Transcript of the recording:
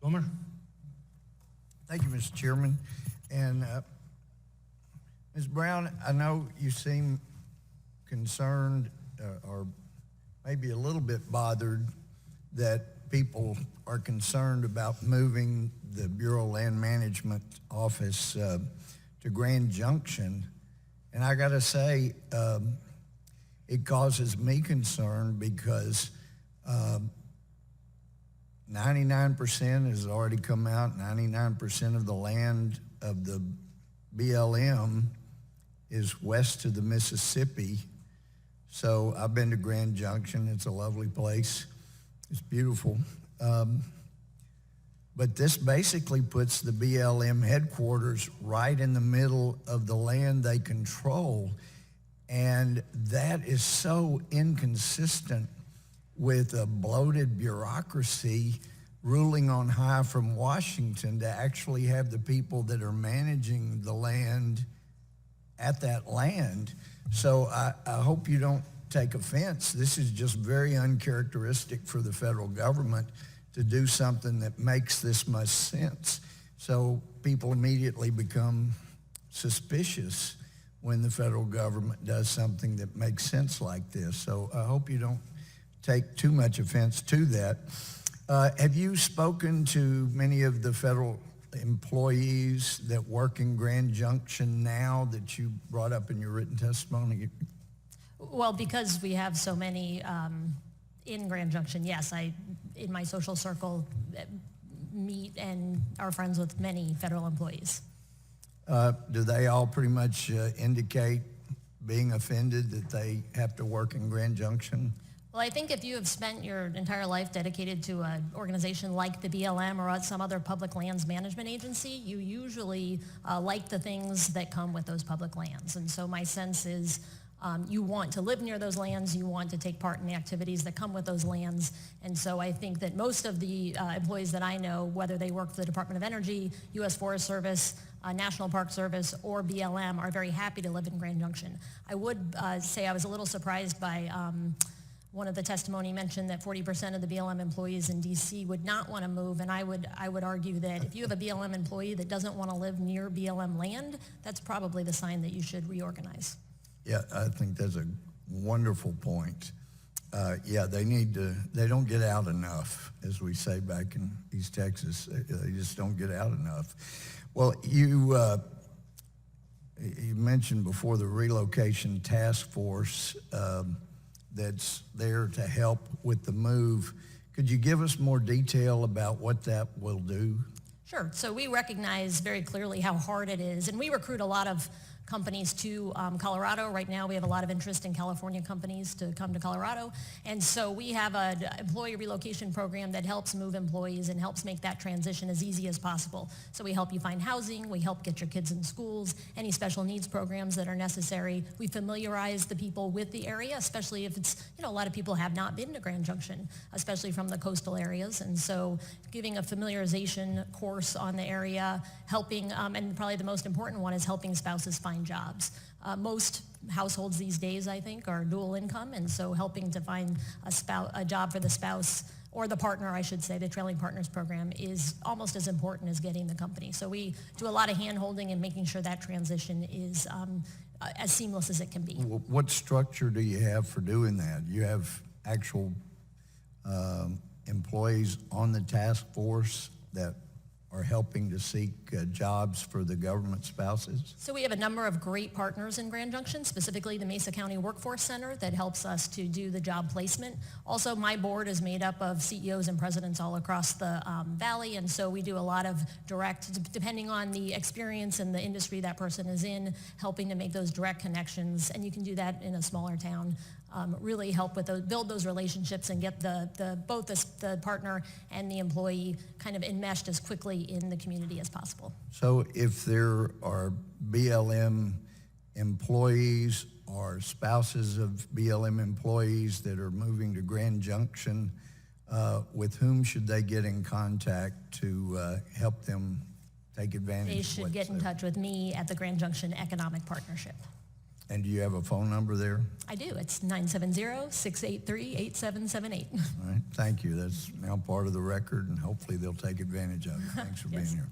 Gohmert. Thank you, Mr. Chairman. And Ms. Brown, I know you seem concerned or maybe a little bit bothered that people are concerned about moving the Bureau of Land Management office to Grand Junction. And I gotta say, it causes me concern because 99% has already come out. 99% of the land of the BLM is west of the Mississippi. So I've been to Grand Junction. It's a lovely place. It's beautiful. But this basically puts the BLM headquarters right in the middle of the land they control. And that is so inconsistent with a bloated bureaucracy ruling on high from Washington to actually have the people that are managing the land at that land. So I hope you don't take offense. This is just very uncharacteristic for the federal government to do something that makes this much sense. So people immediately become suspicious when the federal government does something that makes sense like this. So I hope you don't take too much offense to that. Have you spoken to many of the federal employees that work in Grand Junction now that you brought up in your written testimony? Well, because we have so many in Grand Junction, yes, I, in my social circle, meet and are friends with many federal employees. Do they all pretty much indicate being offended that they have to work in Grand Junction? Well, I think if you have spent your entire life dedicated to an organization like the BLM or some other public lands management agency, you usually like the things that come with those public lands. And so my sense is you want to live near those lands, you want to take part in the activities that come with those lands. And so I think that most of the employees that I know, whether they work for the Department of Energy, U.S. Forest Service, National Park Service, or BLM, are very happy to live in Grand Junction. I would say I was a little surprised by one of the testimony mentioned that 40% of the BLM employees in D.C. would not want to move, and I would argue that if you have a BLM employee that doesn't want to live near BLM land, that's probably the sign that you should reorganize. Yeah, I think that's a wonderful point. Yeah, they don't get out enough, as we say back in East Texas. They just don't get out enough. Well, you mentioned before the Relocation Task Force that's there to help with the move. Could you give us more detail about what that will do? Sure. So we recognize very clearly how hard it is, and we recruit a lot of companies to Colorado. Right now we have a lot of interest in California companies to come to Colorado. And so we have an employee relocation program that helps move employees and helps make that transition as easy as possible. So we help you find housing, we help get your kids in schools, any special needs programs that are necessary. We familiarize the people with the area, especially if it's, a lot of people have not been to Grand Junction, especially from the coastal areas. And so giving a familiarization course on the area, helping, and probably the most important one is helping spouses find jobs. Most households these days, I think, are dual income, and so helping to find a job for the spouse, or the partner, I should say, the Trailing Partners program, is almost as important as getting the company. So we do a lot of hand-holding and making sure that transition is as seamless as it can be. What structure do you have for doing that? You have actual employees on the task force that are helping to seek jobs for the government spouses? So we have a number of great partners in Grand Junction, specifically the Mesa County Workforce Center that helps us to do the job placement. Also, my board is made up of CEOs and presidents all across the valley, and so we do a lot of direct, depending on the experience and the industry that person is in, helping to make those direct connections, and you can do that in a smaller town. Really help with those, build those relationships and get both the partner and the employee kind of enmeshed as quickly in the community as possible. So if there are BLM employees or spouses of BLM employees that are moving to Grand Junction, with whom should they get in contact to help them take advantage? They should get in touch with me at the Grand Junction Economic Partnership. And do you have a phone number there? I do. It's 970-683-8778. All right, thank you. That's now part of the record, and hopefully they'll take advantage of it. Thanks for being Yes. here.